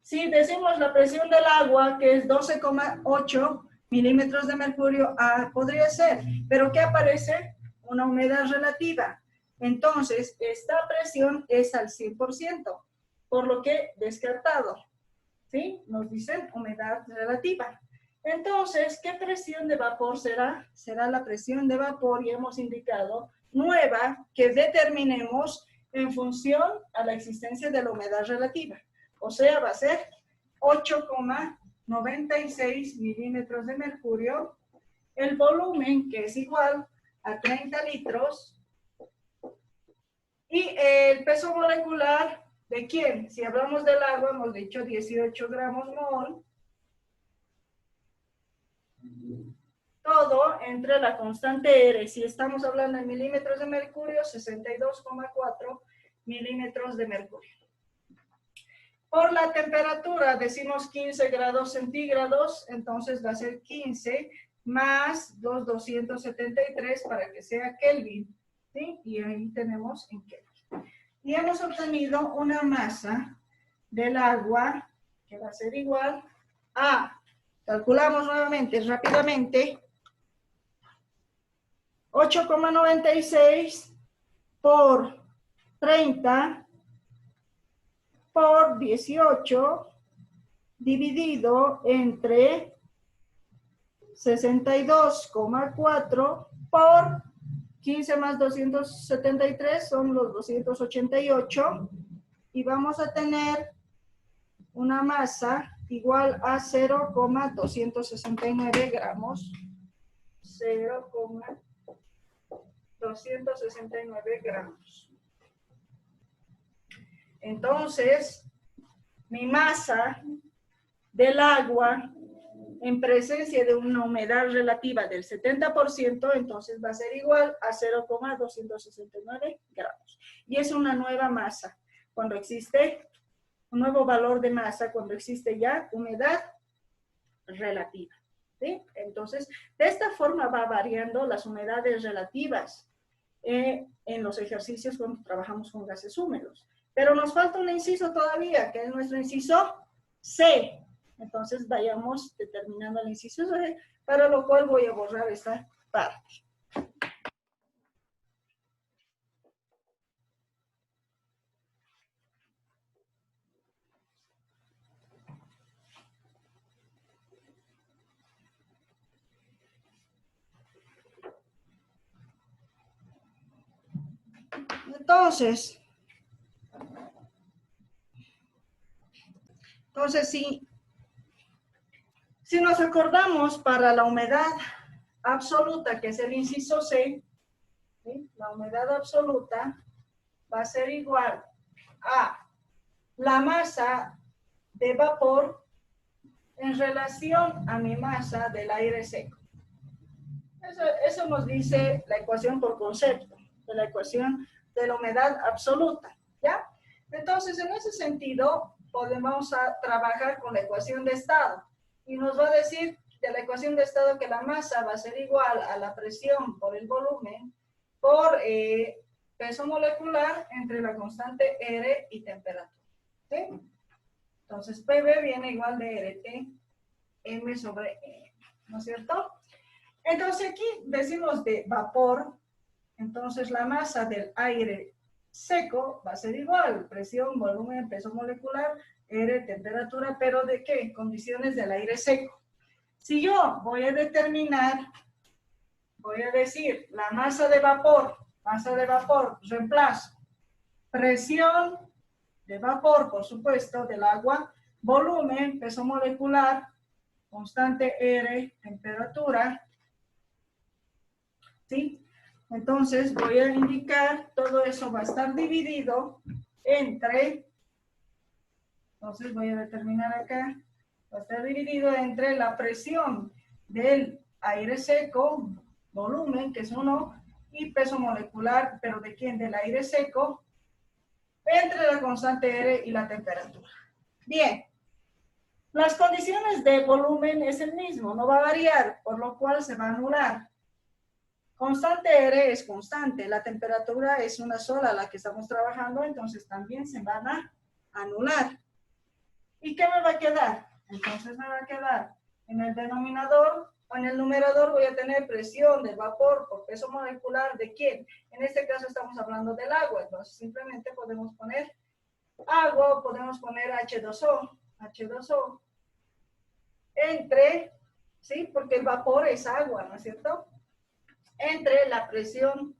Si decimos la presión del agua, que es 12,8 milímetros de mercurio, podría ser. ¿Pero qué aparece? Una humedad relativa. Entonces, esta presión es al 100%, por lo que descartado. ¿Sí? Nos dicen humedad relativa. Entonces, ¿qué presión de vapor será? Será la presión de vapor, y hemos indicado, nueva, que determinemos en función a la existencia de la humedad relativa. O sea, va a ser 8,96 milímetros de mercurio. El volumen, que es igual a 30 litros. Y el peso molecular, ¿de quién? Si hablamos del agua, hemos dicho 18 gramos mol. Todo entre la constante R. Si estamos hablando en milímetros de mercurio, 62,4 milímetros de mercurio. Por la temperatura, decimos 15 grados centígrados, entonces va a ser 15 más los 273 para que sea Kelvin, ¿sí? Y ahí tenemos en Kelvin. Y hemos obtenido una masa del agua que va a ser igual a, calculamos nuevamente rápidamente, 8,96 por 30 por 18 dividido entre 62,4 por 15 más 273 son los 288 y vamos a tener una masa igual a 0,269 gramos. 0,269 gramos. Entonces, mi masa del agua en presencia de una humedad relativa del 70%, entonces va a ser igual a 0,269 gramos. Y es una nueva masa. Cuando existe un nuevo valor de masa, cuando existe ya humedad relativa. ¿Sí? Entonces, de esta forma va variando las humedades relativas en los ejercicios cuando trabajamos con gases húmedos. Pero nos falta un inciso todavía, que es nuestro inciso C. Entonces, vayamos determinando el inciso C, para lo cual voy a borrar esta parte. Entonces si nos acordamos para la humedad absoluta, que es el inciso C, ¿sí? La humedad absoluta va a ser igual a la masa de vapor en relación a mi masa del aire seco. Eso nos dice la ecuación por concepto, de la ecuación de la humedad absoluta, ¿ya? Entonces, en ese sentido, podemos trabajar con la ecuación de estado. Y nos va a decir de la ecuación de estado que la masa va a ser igual a la presión por el volumen por peso molecular entre la constante R y temperatura. ¿Sí? Entonces, PV viene igual de RT M sobre E, ¿no es cierto? Entonces, aquí decimos de vapor, entonces la masa del aire seco va a ser igual, presión, volumen, peso molecular, R, temperatura, pero ¿de qué? Condiciones del aire seco. Si yo voy a determinar, voy a decir la masa de vapor, reemplazo presión de vapor, por supuesto, del agua, volumen, peso molecular, constante R, temperatura, ¿sí? Entonces voy a indicar, todo eso va a estar dividido entre, entonces voy a determinar acá, va a estar dividido entre la presión del aire seco, volumen, que es 1, y peso molecular, pero ¿de quién? Del aire seco, entre la constante R y la temperatura. Bien, las condiciones de volumen es el mismo, no va a variar, por lo cual se va a anular. Constante R es constante, la temperatura es una sola la que estamos trabajando, entonces también se van a anular. ¿Y qué me va a quedar? Entonces me va a quedar en el denominador o en el numerador voy a tener presión del vapor por peso molecular ¿de quién? En este caso estamos hablando del agua, entonces simplemente podemos poner agua o podemos poner H2O, entre, ¿sí? Porque el vapor es agua, ¿no es cierto? Entre la presión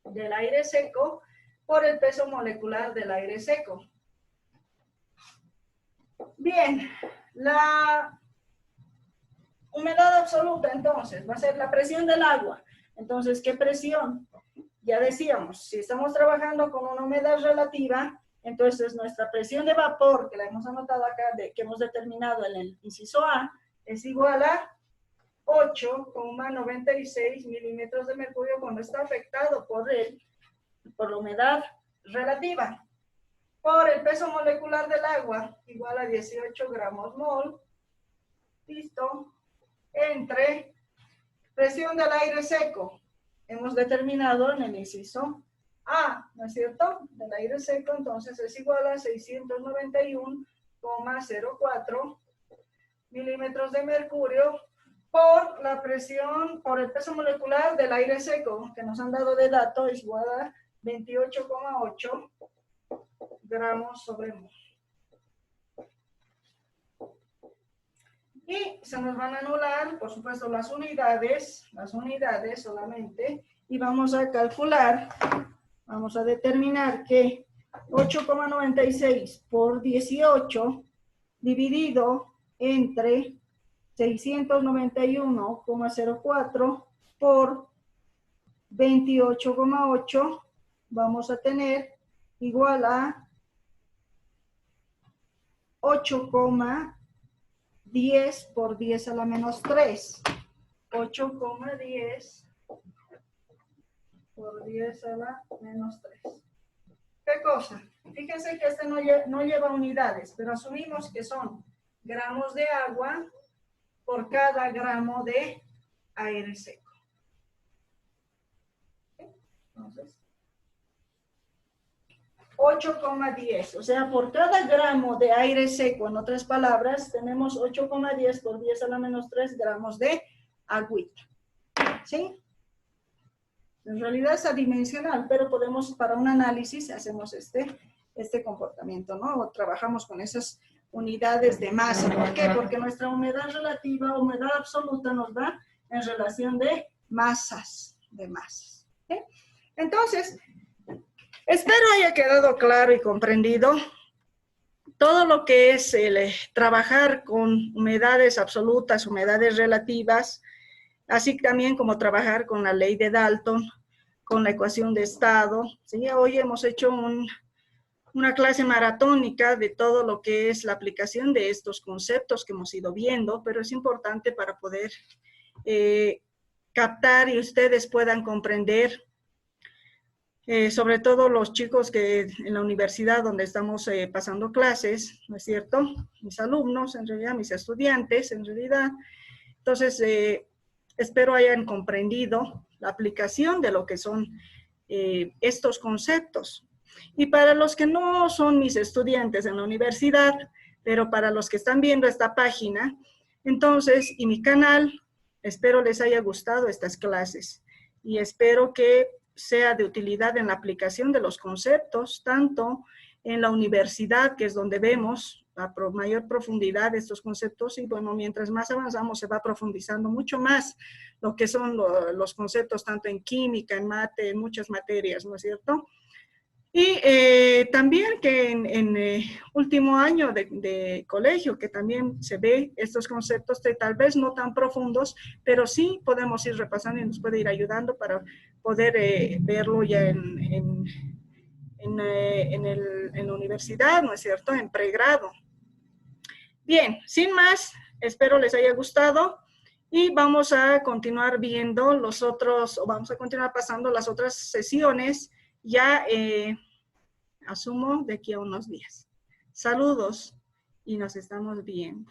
del aire seco por el peso molecular del aire seco. Bien, la humedad absoluta entonces va a ser la presión del agua. Entonces, ¿qué presión? Ya decíamos, si estamos trabajando con una humedad relativa, entonces nuestra presión de vapor, que la hemos anotado acá, que hemos determinado en el inciso A, es igual a 8,96 milímetros de mercurio cuando está afectado por la humedad relativa. Por el peso molecular del agua, igual a 18 gramos mol, listo, entre presión del aire seco, hemos determinado en el inciso A, ¿no es cierto? Del aire seco, entonces es igual a 691,04 milímetros de mercurio por la presión, por el peso molecular del aire seco, que nos han dado de dato, es igual a 28,8 gramos sobre mol. Y se nos van a anular, por supuesto, las unidades solamente, y vamos a calcular, vamos a determinar que 8,96 por 18 dividido entre 691,04 por 28,8 vamos a tener igual a 8,10 por 10 a la menos 3. 8,10 por 10 a la menos 3. ¿Qué cosa? Fíjense que este no lleva unidades, pero asumimos que son gramos de agua por cada gramo de aire seco. Entonces, 8,10, o sea, por cada gramo de aire seco, en otras palabras, tenemos 8,10 por 10 a la menos 3 gramos de agüita. ¿Sí? En realidad es adimensional, pero podemos, para un análisis, hacemos este comportamiento, ¿no? O trabajamos con esas unidades de masa. ¿Por qué? Porque nuestra humedad relativa, humedad absoluta, nos da en relación de masas, ¿sí? Entonces, espero haya quedado claro y comprendido todo lo que es el trabajar con humedades absolutas, humedades relativas, así también como trabajar con la ley de Dalton, con la ecuación de estado. ¿Sí? Hoy hemos hecho una clase maratónica de todo lo que es la aplicación de estos conceptos que hemos ido viendo, pero es importante para poder captar y ustedes puedan comprender, sobre todo los chicos que en la universidad donde estamos pasando clases, ¿no es cierto? Mis alumnos, en realidad, mis estudiantes, en realidad. Entonces, espero hayan comprendido la aplicación de lo que son estos conceptos. Y para los que no son mis estudiantes en la universidad, pero para los que están viendo esta página, entonces, y mi canal, espero les haya gustado estas clases y espero que sea de utilidad en la aplicación de los conceptos, tanto en la universidad, que es donde vemos a mayor profundidad estos conceptos, y bueno, mientras más avanzamos se va profundizando mucho más lo que son los conceptos, tanto en química, en mate, en muchas materias, ¿no es cierto? Y también que en último año de colegio, que también se ve estos conceptos tal vez no tan profundos, pero sí podemos ir repasando y nos puede ir ayudando para poder verlo ya en la universidad, ¿no es cierto? En pregrado. Bien, sin más, espero les haya gustado y vamos a continuar viendo los otros, o vamos a continuar pasando las otras sesiones ya asumo de aquí a unos días. Saludos y nos estamos viendo.